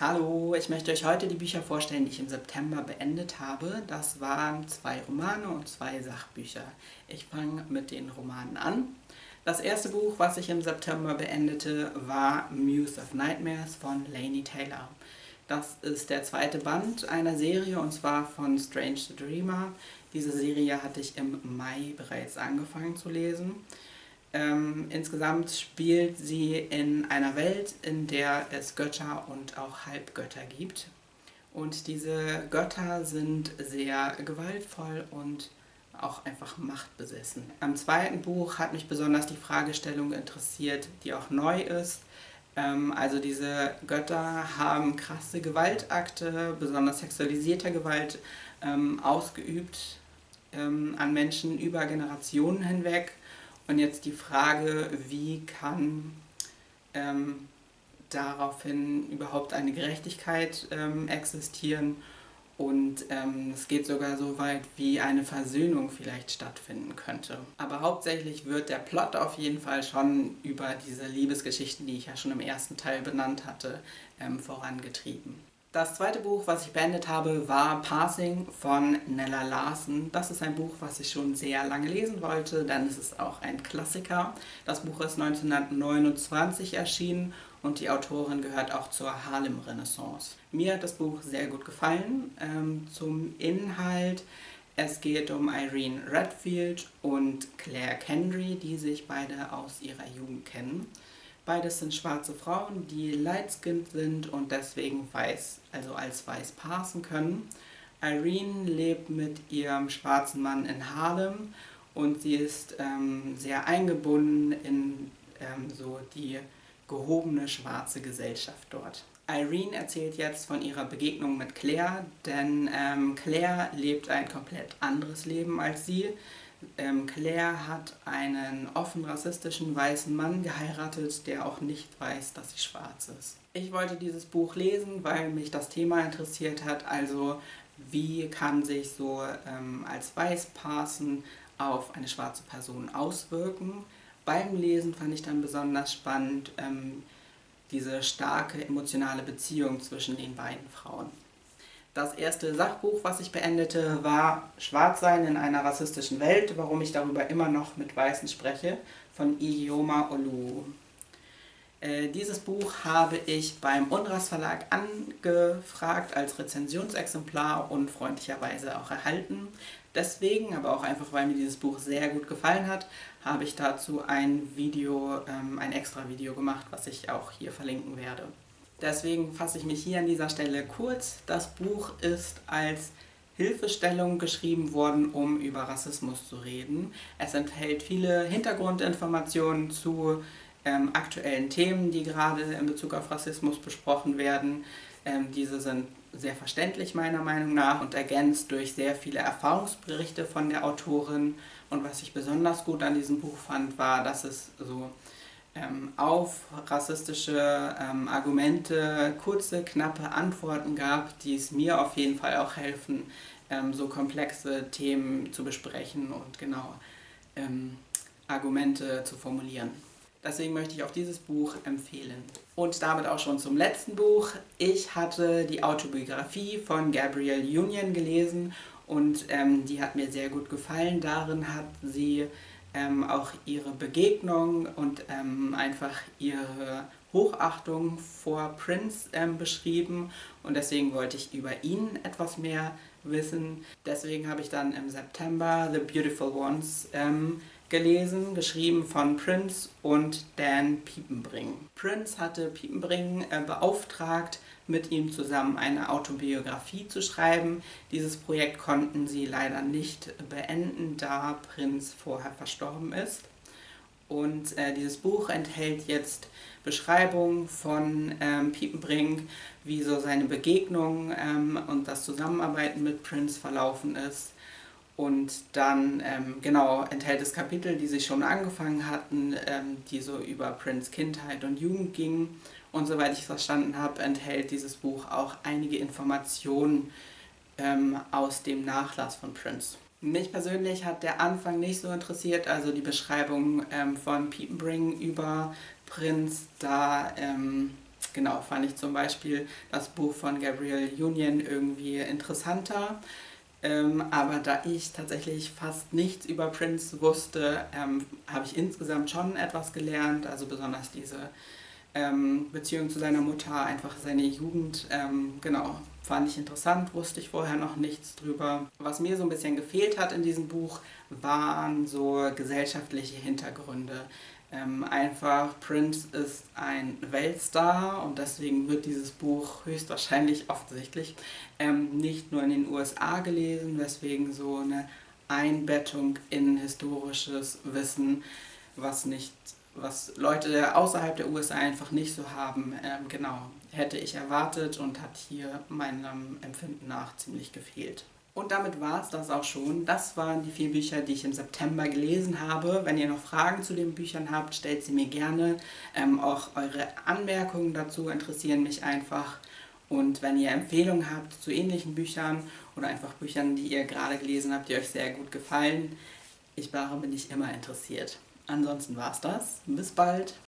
Hallo, ich möchte euch heute die Bücher vorstellen, die ich im September beendet habe. Das waren 2 Romane und 2 Sachbücher. Ich fange mit den Romanen an. Das erste Buch, was ich im September beendete, war Muse of Nightmares von Laini Taylor. Das ist der zweite Band einer Serie, und zwar von Strange the Dreamer. Diese Serie hatte ich im Mai bereits angefangen zu lesen. Insgesamt spielt sie in einer Welt, in der es Götter und auch Halbgötter gibt. Und diese Götter sind sehr gewaltvoll und auch einfach machtbesessen. Am zweiten Buch hat mich besonders die Fragestellung interessiert, die auch neu ist. Also diese Götter haben krasse Gewaltakte, besonders sexualisierte Gewalt, ausgeübt an Menschen über Generationen hinweg. Und jetzt die Frage, wie kann daraufhin überhaupt eine Gerechtigkeit existieren, und es geht sogar so weit, wie eine Versöhnung vielleicht stattfinden könnte. Aber hauptsächlich wird der Plot auf jeden Fall schon über diese Liebesgeschichten, die ich ja schon im ersten Teil benannt hatte, vorangetrieben. Das zweite Buch, was ich beendet habe, war Passing von Nella Larsen. Das ist ein Buch, was ich schon sehr lange lesen wollte, denn es ist auch ein Klassiker. Das Buch ist 1929 erschienen und die Autorin gehört auch zur Harlem-Renaissance. Mir hat das Buch sehr gut gefallen. Zum Inhalt: Es geht um Irene Redfield und Claire Kendry, die sich beide aus ihrer Jugend kennen. Beides sind schwarze Frauen, die light-skinned sind und deswegen weiß, also als weiß passen können. Irene lebt mit ihrem schwarzen Mann in Harlem und sie ist sehr eingebunden in so die gehobene schwarze Gesellschaft dort. Irene erzählt jetzt von ihrer Begegnung mit Claire, denn Claire lebt ein komplett anderes Leben als sie. Claire hat einen offen rassistischen weißen Mann geheiratet, der auch nicht weiß, dass sie schwarz ist. Ich wollte dieses Buch lesen, weil mich das Thema interessiert hat, also wie kann sich so als weiß passen auf eine schwarze Person auswirken. Beim Lesen fand ich dann besonders spannend diese starke emotionale Beziehung zwischen den beiden Frauen. Das erste Sachbuch, was ich beendete, war Schwarzsein in einer rassistischen Welt, warum ich darüber immer noch mit Weißen spreche, von Ijeoma Oluo. Dieses Buch habe ich beim Unras Verlag angefragt als Rezensionsexemplar und freundlicherweise auch erhalten. Deswegen, aber auch einfach, weil mir dieses Buch sehr gut gefallen hat, habe ich dazu ein extra Video gemacht, was ich auch hier verlinken werde. Deswegen fasse ich mich hier an dieser Stelle kurz. Das Buch ist als Hilfestellung geschrieben worden, um über Rassismus zu reden. Es enthält viele Hintergrundinformationen zu aktuellen Themen, die gerade in Bezug auf Rassismus besprochen werden. Diese sind sehr verständlich meiner Meinung nach und ergänzt durch sehr viele Erfahrungsberichte von der Autorin. Und was ich besonders gut an diesem Buch fand, war, dass es so auf rassistische Argumente kurze, knappe Antworten gab, die es mir auf jeden Fall auch helfen, so komplexe Themen zu besprechen und genau Argumente zu formulieren. Deswegen möchte ich auch dieses Buch empfehlen. Und damit auch schon zum letzten Buch. Ich hatte die Autobiografie von Gabrielle Union gelesen und die hat mir sehr gut gefallen. Darin hat sie auch ihre Begegnung und einfach ihre Hochachtung vor Prince beschrieben, und deswegen wollte ich über ihn etwas mehr wissen. Deswegen habe ich dann im September The Beautiful Ones gelesen, geschrieben von Prince und Dan Piepenbring. Prince hatte Piepenbring beauftragt, mit ihm zusammen eine Autobiografie zu schreiben. Dieses Projekt konnten sie leider nicht beenden, da Prince vorher verstorben ist. Und dieses Buch enthält jetzt Beschreibungen von Piepenbring, wie so seine Begegnung und das Zusammenarbeiten mit Prince verlaufen ist. Und dann genau enthält es Kapitel, die sie schon angefangen hatten, die so über Prince' Kindheit und Jugend gingen. Und soweit ich es verstanden habe, enthält dieses Buch auch einige Informationen aus dem Nachlass von Prince. Mich persönlich hat der Anfang nicht so interessiert, also die Beschreibung von Piepenbring über Prince, da Genau, fand ich zum Beispiel das Buch von Gabrielle Union irgendwie interessanter. Aber da ich tatsächlich fast nichts über Prince wusste, habe ich insgesamt schon etwas gelernt. Also besonders diese Beziehung zu seiner Mutter, einfach seine Jugend, genau, fand ich interessant, wusste ich vorher noch nichts drüber. Was mir so ein bisschen gefehlt hat in diesem Buch, waren so gesellschaftliche Hintergründe. Einfach, Prince ist ein Weltstar und deswegen wird dieses Buch höchstwahrscheinlich offensichtlich nicht nur in den USA gelesen, weswegen so eine Einbettung in historisches Wissen, was nicht, was Leute außerhalb der USA einfach nicht so haben, genau, hätte ich erwartet und hat hier meinem Empfinden nach ziemlich gefehlt. Und damit war es das auch schon. Das waren die 4 Bücher, die ich im September gelesen habe. Wenn ihr noch Fragen zu den Büchern habt, stellt sie mir gerne. Auch eure Anmerkungen dazu interessieren mich einfach. Und wenn ihr Empfehlungen habt zu ähnlichen Büchern oder einfach Büchern, die ihr gerade gelesen habt, die euch sehr gut gefallen, daran bin ich immer interessiert. Ansonsten war es das. Bis bald.